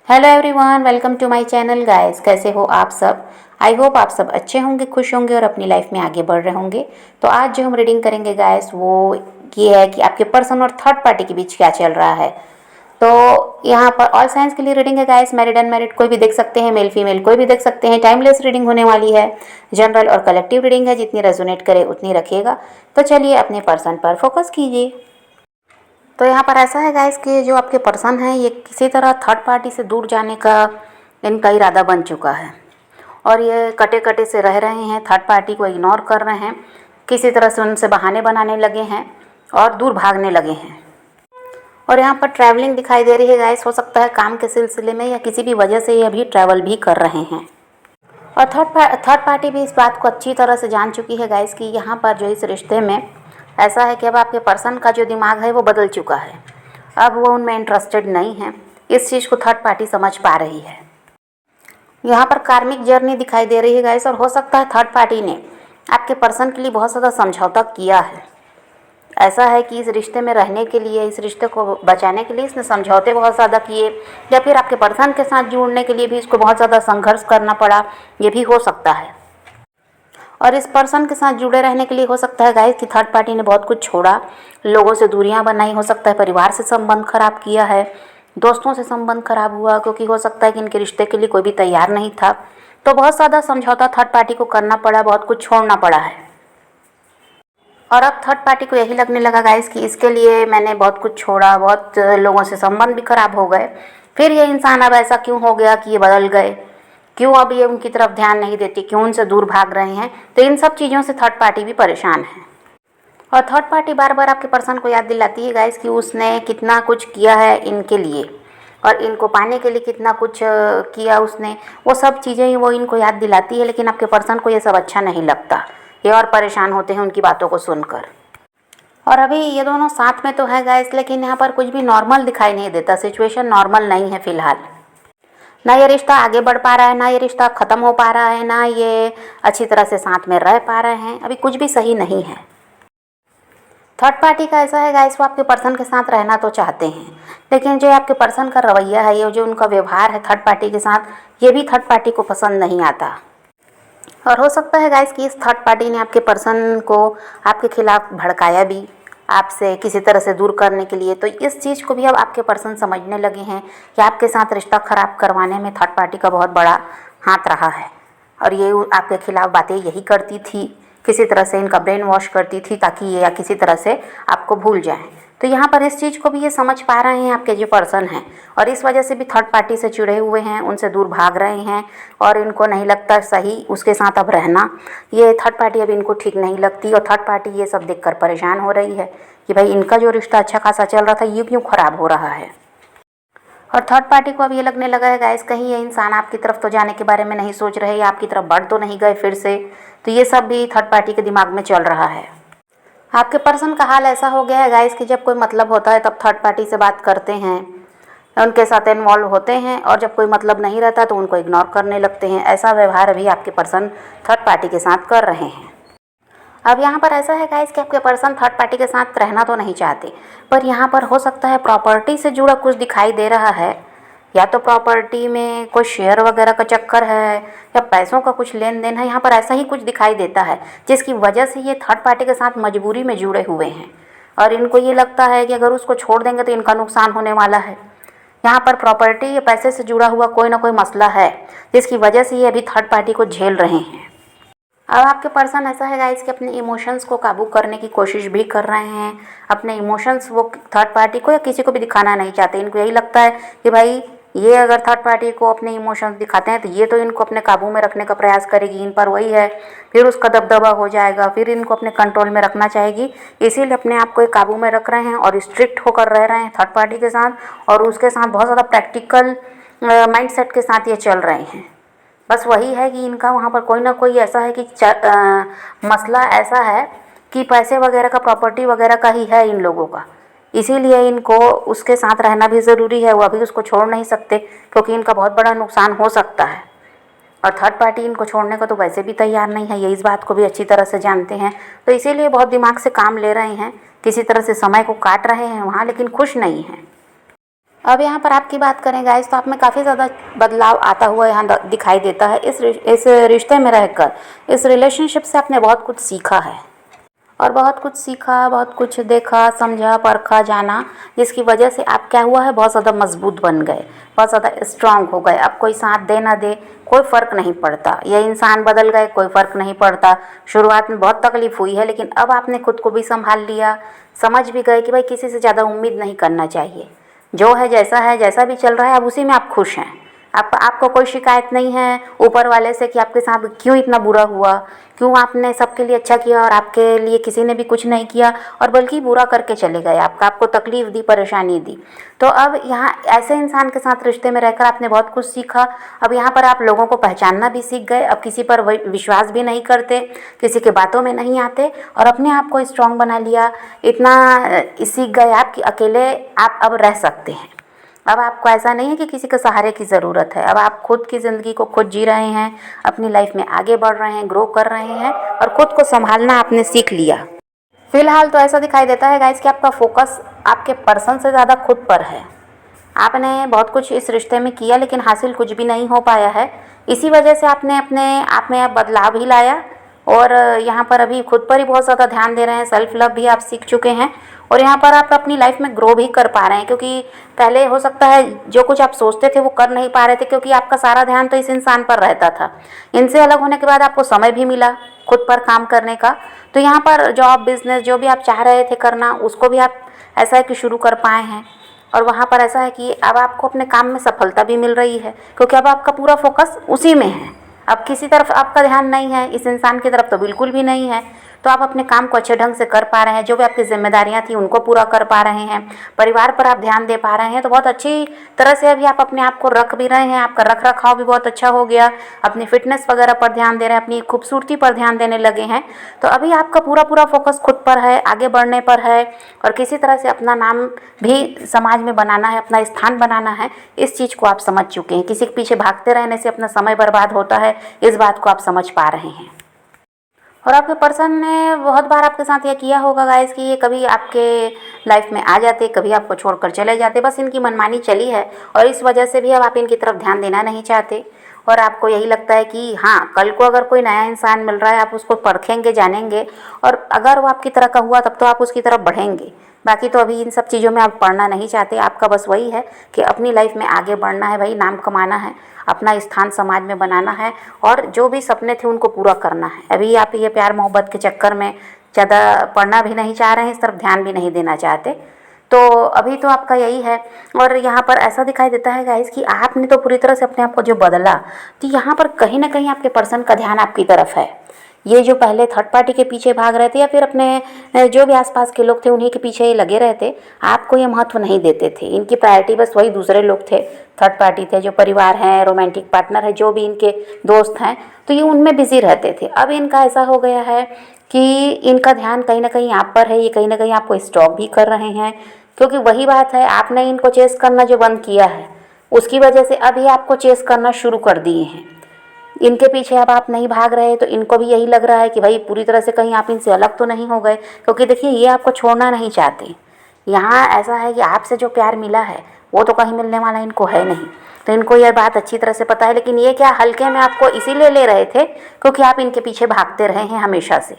Hello everyone, welcome to my channel guys. कैसे हो आप सब? आई होप आप सब अच्छे होंगे, खुश होंगे और अपनी लाइफ में आगे बढ़ रहे होंगे। तो आज जो हम रीडिंग करेंगे गाइस वो ये है कि आपके पर्सन और थर्ड पार्टी के बीच क्या चल रहा है। तो यहाँ पर ऑल साइंस के लिए रीडिंग है गाइस। मैरिड अनमैरिड कोई भी देख सकते हैं, मेल फीमेल कोई भी देख सकते हैं। टाइमलेस रीडिंग होने वाली है। जनरल और कलेक्टिव रीडिंग है, जितनी रेजोनेट करे उतनी रखिएगा। तो चलिए अपने पर्सन पर फोकस कीजिए। तो यहाँ पर ऐसा है गाइस कि जो आपके पर्सन हैं ये किसी तरह थर्ड पार्टी से दूर जाने का इनका इरादा बन चुका है और ये कटे कटे से रह रहे हैं, थर्ड पार्टी को इग्नोर कर रहे हैं, किसी तरह से उनसे बहाने बनाने लगे हैं और दूर भागने लगे हैं। और यहाँ पर ट्रैवलिंग दिखाई दे रही है गाइस। हो सकता है काम के सिलसिले में या किसी भी वजह से ये अभी ट्रैवल भी कर रहे हैं। और थर्ड पार्टी भी इस बात को अच्छी तरह से जान चुकी है गाइस कि यहाँ पर जो इस रिश्ते में ऐसा है कि अब आपके पर्सन का जो दिमाग है वो बदल चुका है। अब वो उनमें इंटरेस्टेड नहीं है। इस चीज़ को थर्ड पार्टी समझ पा रही है। यहाँ पर कार्मिक जर्नी दिखाई दे रही है गाइस और हो सकता है थर्ड पार्टी ने आपके पर्सन के लिए बहुत ज़्यादा समझौता किया है। ऐसा है कि इस रिश्ते में रहने के लिए, इस रिश्ते को बचाने के लिए इसने समझौते बहुत ज़्यादा किए या फिर आपके पर्सन के साथ जुड़ने के लिए भी इसको बहुत ज़्यादा संघर्ष करना पड़ा। ये भी हो सकता है। और इस पर्सन के साथ जुड़े रहने के लिए हो सकता है गाइस कि थर्ड पार्टी ने बहुत कुछ छोड़ा, लोगों से दूरियां बनाई। हो सकता है परिवार से संबंध खराब किया है, दोस्तों से संबंध खराब हुआ, क्योंकि हो सकता है कि इनके रिश्ते के लिए कोई भी तैयार नहीं था। तो बहुत ज़्यादा समझौता थर्ड पार्टी को करना पड़ा, बहुत कुछ छोड़ना पड़ा है। और अब थर्ड पार्टी को यही लगने लगा गाइस कि इसके लिए मैंने बहुत कुछ छोड़ा, बहुत लोगों से संबंध भी खराब हो गए, फिर ये इंसान अब ऐसा क्यों हो गया कि ये बदल गए, क्यों अब ये उनकी तरफ ध्यान नहीं देती, क्यों उनसे दूर भाग रहे हैं। तो इन सब चीज़ों से थर्ड पार्टी भी परेशान है। और थर्ड पार्टी बार बार आपके पर्सन को याद दिलाती है गाइस कि उसने कितना कुछ किया है इनके लिए और इनको पाने के लिए कितना कुछ किया उसने। वो सब चीज़ें वो इनको याद दिलाती है, लेकिन आपके पर्सन को ये सब अच्छा नहीं लगता। ये और परेशान होते हैं उनकी बातों को सुनकर। और अभी ये दोनों साथ में तो है गाइस, लेकिन यहाँ पर कुछ भी नॉर्मल दिखाई नहीं देता। सिचुएशन नॉर्मल नहीं है फिलहाल। ना ये रिश्ता आगे बढ़ पा रहा है, ना ये रिश्ता ख़त्म हो पा रहा है, ना ये अच्छी तरह से साथ में रह पा रहे हैं। अभी कुछ भी सही नहीं है। थर्ड पार्टी का ऐसा है गाइस, वो आपके पर्सन के साथ रहना तो चाहते हैं, लेकिन जो आपके पर्सन का रवैया है, ये जो उनका व्यवहार है थर्ड पार्टी के साथ, ये भी थर्ड पार्टी को पसंद नहीं आता। और हो सकता है गाइस कि इस थर्ड पार्टी ने आपके पर्सन को आपके खिलाफ भड़काया भी, आपसे किसी तरह से दूर करने के लिए। तो इस चीज़ को भी अब आपके पर्सन समझने लगे हैं कि आपके साथ रिश्ता ख़राब करवाने में थर्ड पार्टी का बहुत बड़ा हाथ रहा है। और ये आपके खिलाफ बातें यही करती थी, किसी तरह से इनका ब्रेन वॉश करती थी ताकि ये या किसी तरह से आपको भूल जाएं। तो यहाँ पर इस चीज़ को भी ये समझ पा रहे हैं आपके जो पर्सन हैं, और इस वजह से भी थर्ड पार्टी से चिढ़े हुए हैं, उनसे दूर भाग रहे हैं और इनको नहीं लगता सही उसके साथ अब रहना। ये थर्ड पार्टी अब इनको ठीक नहीं लगती और थर्ड पार्टी ये सब देखकर परेशान हो रही है कि भाई इनका जो रिश्ता अच्छा खासा चल रहा था ये क्यों ख़राब हो रहा है। और थर्ड पार्टी को अब ये लगने लगा है गाइस कहीं ये इंसान आपकी तरफ तो जाने के बारे में नहीं सोच रहे या आपकी तरफ बढ़ तो नहीं गए फिर से। तो ये सब भी थर्ड पार्टी के दिमाग में चल रहा है। आपके पर्सन का हाल ऐसा हो गया है गाइस कि जब कोई मतलब होता है तब थर्ड पार्टी से बात करते हैं, उनके साथ इन्वॉल्व होते हैं, और जब कोई मतलब नहीं रहता तो उनको इग्नोर करने लगते हैं। ऐसा व्यवहार अभी आपके पर्सन थर्ड पार्टी के साथ कर रहे हैं। अब यहाँ पर ऐसा है गाइस कि आपके पर्सन थर्ड पार्टी के साथ रहना तो नहीं चाहते, पर यहाँ पर हो सकता है प्रॉपर्टी से जुड़ा कुछ दिखाई दे रहा है। या तो प्रॉपर्टी में कोई शेयर वगैरह का चक्कर है या पैसों का कुछ लेन देन है। यहाँ पर ऐसा ही कुछ दिखाई देता है जिसकी वजह से ये थर्ड पार्टी के साथ मजबूरी में जुड़े हुए हैं और इनको ये लगता है कि अगर उसको छोड़ देंगे तो इनका नुकसान होने वाला है। यहाँ पर प्रॉपर्टी या पैसे से जुड़ा हुआ कोई ना कोई मसला है जिसकी वजह से ये अभी थर्ड पार्टी को झेल रहे हैं। अब आपके पर्सन ऐसा है गाइस कि अपने इमोशंस को काबू करने की कोशिश भी कर रहे हैं। अपने इमोशंस वो थर्ड पार्टी को या किसी को भी दिखाना नहीं चाहते। इनको यही लगता है कि भाई ये अगर थर्ड पार्टी को अपने इमोशंस दिखाते हैं तो ये तो इनको अपने काबू में रखने का प्रयास करेगी, इन पर वही है, फिर उसका दबदबा हो जाएगा, फिर इनको अपने कंट्रोल में रखना चाहेगी। इसीलिए अपने आप को काबू में रख रहे हैं और स्ट्रिक्ट होकर रह रहे हैं थर्ड पार्टी के साथ, और उसके साथ बहुत ज़्यादा प्रैक्टिकल माइंड सेट के साथ ये चल रहे हैं। बस वही है कि इनका वहाँ पर कोई ना कोई ऐसा है कि मसला ऐसा है कि पैसे वगैरह का, प्रॉपर्टी वगैरह का ही है इन लोगों का। इसीलिए इनको उसके साथ रहना भी ज़रूरी है। वो अभी उसको छोड़ नहीं सकते क्योंकि इनका बहुत बड़ा नुकसान हो सकता है, और थर्ड पार्टी इनको छोड़ने को तो वैसे भी तैयार नहीं है। ये इस बात को भी अच्छी तरह से जानते हैं, तो इसीलिए बहुत दिमाग से काम ले रहे हैं, किसी तरह से समय को काट रहे हैं वहाँ, लेकिन खुश नहीं हैं। अब यहाँ पर आपकी बात करें गाइस तो आप में काफ़ी ज़्यादा बदलाव आता हुआ यहाँ दिखाई देता है। इस रिश्ते में रहकर, इस रिलेशनशिप से आपने बहुत कुछ सीखा है और बहुत कुछ सीखा, बहुत कुछ देखा, समझा, परखा, जाना, जिसकी वजह से आप क्या हुआ है, बहुत ज़्यादा मजबूत बन गए, बहुत ज़्यादा स्ट्रांग हो गए। अब कोई साथ दे ना दे कोई फ़र्क नहीं पड़ता, ये इंसान बदल गए कोई फ़र्क नहीं पड़ता। शुरुआत में बहुत तकलीफ़ हुई है, लेकिन अब आपने खुद को भी संभाल लिया, समझ भी गए कि भाई किसी से ज़्यादा उम्मीद नहीं करना चाहिए। जो है, जैसा भी चल रहा है, अब उसी में आप खुश हैं। आपको कोई शिकायत नहीं है ऊपर वाले से कि आपके साथ क्यों इतना बुरा हुआ, क्यों आपने सबके लिए अच्छा किया और आपके लिए किसी ने भी कुछ नहीं किया, और बल्कि बुरा करके चले गए, आपको तकलीफ़ दी, परेशानी दी। तो अब यहाँ ऐसे इंसान के साथ रिश्ते में रहकर आपने बहुत कुछ सीखा। अब यहाँ पर आप लोगों को पहचानना भी सीख गए, अब किसी पर विश्वास भी नहीं करते, किसी के बातों में नहीं आते, और अपने आप को स्ट्रांग बना लिया। इतना सीख गए आप कि अकेले आप अब रह सकते हैं। अब आपको ऐसा नहीं है कि किसी के सहारे की ज़रूरत है। अब आप खुद की ज़िंदगी को खुद जी रहे हैं, अपनी लाइफ में आगे बढ़ रहे हैं, ग्रो कर रहे हैं, और खुद को संभालना आपने सीख लिया। फिलहाल तो ऐसा दिखाई देता है गाइस कि आपका फोकस आपके पर्सन से ज़्यादा खुद पर है। आपने बहुत कुछ इस रिश्ते में किया, लेकिन हासिल कुछ भी नहीं हो पाया है। इसी वजह से आपने अपने आप में अब बदलाव ही लाया, और यहाँ पर अभी खुद पर ही बहुत ज़्यादा ध्यान दे रहे हैं। सेल्फ लव भी आप सीख चुके हैं, और यहाँ पर आप अपनी लाइफ में ग्रो भी कर पा रहे हैं, क्योंकि पहले हो सकता है जो कुछ आप सोचते थे वो कर नहीं पा रहे थे, क्योंकि आपका सारा ध्यान तो इस इंसान पर रहता था। इनसे अलग होने के बाद आपको समय भी मिला खुद पर काम करने का। तो यहाँ पर जॉब, बिजनेस, जो भी आप चाह रहे थे करना, उसको भी आप ऐसा है कि शुरू कर पाए हैं। और वहाँ पर ऐसा है कि अब आपको अपने काम में सफलता भी मिल रही है, क्योंकि अब आपका पूरा फोकस उसी में है। अब किसी तरफ आपका ध्यान नहीं है, इस इंसान की तरफ तो बिल्कुल भी नहीं है। तो आप अपने काम को अच्छे ढंग से कर पा रहे हैं, जो भी आपकी जिम्मेदारियां थी उनको पूरा कर पा रहे हैं, परिवार पर आप ध्यान दे पा रहे हैं। तो बहुत अच्छी तरह से अभी आप अपने आप को रख भी रहे हैं, आपका रख रखाव भी बहुत अच्छा हो गया, अपनी फिटनेस वगैरह पर ध्यान दे रहे हैं, अपनी खूबसूरती पर ध्यान देने लगे हैं। तो अभी आपका पूरा फोकस खुद पर है, आगे बढ़ने पर है, और किसी तरह से अपना नाम भी समाज में बनाना है, अपना स्थान बनाना है। इस चीज़ को आप समझ चुके हैं। किसी के पीछे भागते रहने से अपना समय बर्बाद होता है, इस बात को आप समझ पा रहे हैं। और आपके पर्सन ने बहुत बार आपके साथ यह किया होगा गाइस कि ये कभी आपके लाइफ में आ जाते, कभी आपको छोड़कर चले जाते। बस इनकी मनमानी चली है, और इस वजह से भी अब आप इनकी तरफ ध्यान देना नहीं चाहते, और आपको यही लगता है कि हाँ, कल को अगर कोई नया इंसान मिल रहा है आप उसको परखेंगे, जानेंगे, और अगर वो आपकी तरह का हुआ तब तो आप उसकी तरफ बढ़ेंगे। बाकी तो अभी इन सब चीज़ों में आप पढ़ना नहीं चाहते। आपका बस वही है कि अपनी लाइफ में आगे बढ़ना है, भाई नाम कमाना है, अपना स्थान समाज में बनाना है, और जो भी सपने थे उनको पूरा करना है। अभी आप ये प्यार मोहब्बत के चक्कर में ज़्यादा पढ़ना भी नहीं चाह रहे हैं, इस तरफ ध्यान भी नहीं देना चाहते। तो अभी तो आपका यही है। और यहाँ पर ऐसा दिखाई देता है गाइस कि आपने तो पूरी तरह से अपने आप को जो बदला, तो यहाँ पर कहीं ना कहीं आपके पर्सन का ध्यान आपकी तरफ है। ये जो पहले थर्ड पार्टी के पीछे भाग रहे थे, या फिर अपने जो भी आसपास के लोग थे उन्हीं के पीछे ये लगे रहते, आपको ये महत्व नहीं देते थे। इनकी प्रायोरिटी बस वही दूसरे लोग थे, थर्ड पार्टी थे, जो परिवार हैं, रोमांटिक पार्टनर है, जो भी इनके दोस्त हैं, तो ये उनमें बिजी रहते थे। अब इनका ऐसा हो गया है कि इनका ध्यान कहीं ना कहीं आप पर है। ये कहीं ना कहीं आपको स्टॉप भी कर रहे हैं, क्योंकि वही बात है, आपने इनको चेस करना जो बंद किया है, उसकी वजह से अब ये आपको चेस करना शुरू कर दिए हैं। इनके पीछे अब आप नहीं भाग रहे, तो इनको भी यही लग रहा है कि भाई पूरी तरह से कहीं आप इनसे अलग तो नहीं हो गए, क्योंकि देखिए ये आपको छोड़ना नहीं चाहते। यहाँ ऐसा है कि आपसे जो प्यार मिला है वो तो कहीं मिलने वाला इनको है नहीं, तो इनको यह बात अच्छी तरह से पता है। लेकिन ये क्या हल्के में आपको इसीलिए ले रहे थे क्योंकि आप इनके पीछे भागते रहे हैं हमेशा से।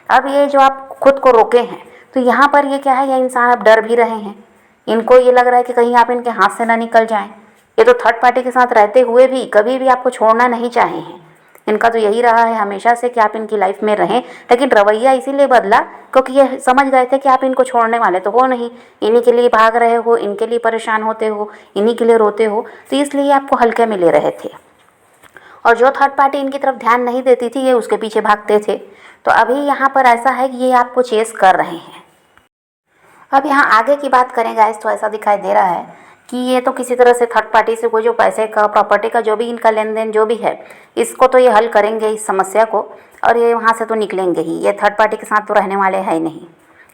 अब ये जो आप खुद को रोके हैं, तो यहाँ पर ये क्या है, ये इंसान अब डर भी रहे हैं। इनको ये लग रहा है कि कहीं आप इनके हाथ से ना निकल जाएं। ये तो थर्ड पार्टी के साथ रहते हुए भी कभी भी आपको छोड़ना नहीं चाहे हैं। इनका तो यही रहा है हमेशा से कि आप इनकी लाइफ में रहें, लेकिन रवैया इसीलिए बदला क्योंकि ये समझ गए थे कि आप इनको छोड़ने वाले तो हो नहीं। इन्हीं के लिए भाग रहे हो, इनके लिए परेशान होते हो, इन्हीं के लिए रोते हो, तो इसलिए आपको हल्के में ले रहे थे। और जो थर्ड पार्टी इनकी तरफ ध्यान नहीं देती थी, ये उसके पीछे भागते थे। तो अभी यहाँ पर ऐसा है कि ये आपको चेस कर रहे हैं। अब यहाँ आगे की बात करें गाइस, तो ऐसा दिखाई दे रहा है कि ये तो किसी तरह से थर्ड पार्टी से कोई जो पैसे का, प्रॉपर्टी का जो भी इनका लेन देन जो भी है, इसको तो ये हल करेंगे इस समस्या को, और ये वहाँ से तो निकलेंगे ही। ये थर्ड पार्टी के साथ तो रहने वाले हैं नहीं।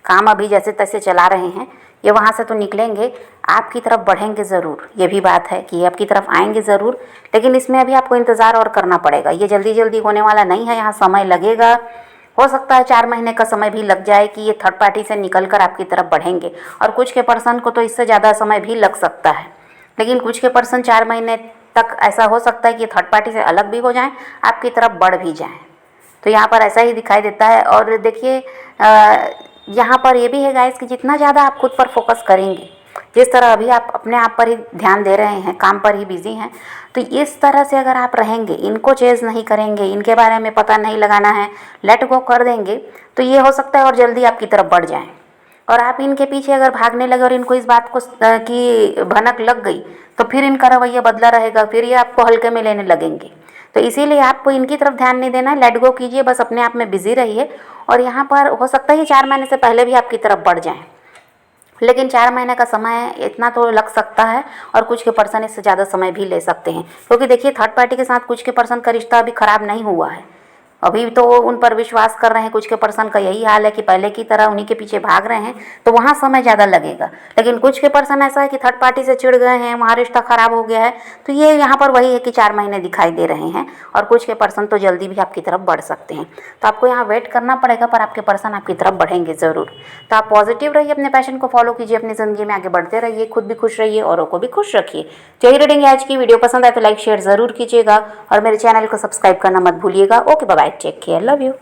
काम अभी जैसे तैसे चला रहे हैं, ये वहाँ से तो निकलेंगे, आपकी तरफ बढ़ेंगे ज़रूर। ये भी बात है कि ये आपकी तरफ आएंगे ज़रूर, लेकिन इसमें अभी आपको इंतज़ार और करना पड़ेगा। ये जल्दी जल्दी होने वाला नहीं है, यहाँ समय लगेगा। हो सकता है 4 महीने का समय भी लग जाए कि ये थर्ड पार्टी से निकल कर आपकी तरफ बढ़ेंगे, और कुछ के पर्सन को तो इससे ज़्यादा समय भी लग सकता है। लेकिन कुछ के पर्सन 4 महीने तक ऐसा हो सकता है कि थर्ड पार्टी से अलग भी हो जाएं, आपकी तरफ बढ़ भी जाएं। तो यहाँ पर ऐसा ही दिखाई देता है। और देखिए यहाँ पर ये भी है गाइस कि जितना ज़्यादा आप खुद पर फोकस करेंगे, जिस तरह अभी आप अपने आप पर ही ध्यान दे रहे हैं, काम पर ही बिजी हैं, तो इस तरह से अगर आप रहेंगे, इनको चेज़ नहीं करेंगे, इनके बारे में पता नहीं लगाना है, लेट गो कर देंगे, तो ये हो सकता है और जल्दी आपकी तरफ बढ़ जाएं। और आप इनके पीछे अगर भागने लगे और इनको इस बात को की भनक लग गई, तो फिर इनका रवैया बदला रहेगा, फिर ये आपको हल्के में लेने लगेंगे। तो इसीलिए आपको इनकी तरफ ध्यान नहीं देना, लेट गो कीजिए, बस अपने आप में बिजी रहिए। और यहाँ पर हो सकता है ये 4 महीने से पहले भी आपकी तरफ बढ़ जाएं, लेकिन 4 महीने का समय इतना तो लग सकता है, और कुछ के पर्सन इससे ज़्यादा समय भी ले सकते हैं। क्योंकि देखिए थर्ड पार्टी के साथ कुछ के पर्सन का रिश्ता अभी ख़राब नहीं हुआ है, अभी तो उन पर विश्वास कर रहे हैं। कुछ के पर्सन का यही हाल है कि पहले की तरह उन्हीं के पीछे भाग रहे हैं, तो वहाँ समय ज़्यादा लगेगा। लेकिन कुछ के पर्सन ऐसा है कि थर्ड पार्टी से चिढ़ गए हैं, वहाँ रिश्ता ख़राब हो गया है, तो ये यहाँ पर वही है कि 4 महीने दिखाई दे रहे हैं, और कुछ के पर्सन तो जल्दी भी आपकी तरफ बढ़ सकते हैं। तो आपको यहाँ वेट करना पड़ेगा, पर आपके पर्सन आपकी तरफ बढ़ेंगे ज़रूर। तो आप पॉजिटिव रहिए, अपने पैशन को फॉलो कीजिए, अपनी ज़िंदगी में आगे बढ़ते रहिए, खुद भी खुश रहिए, औरों को भी खुश रखिए। तो यही रीडिंग आज की। वीडियो पसंद आए तो लाइक शेयर ज़रूर कीजिएगा, और मेरे चैनल को सब्सक्राइब करना मत भूलिएगा। Okay bye, take care, love you.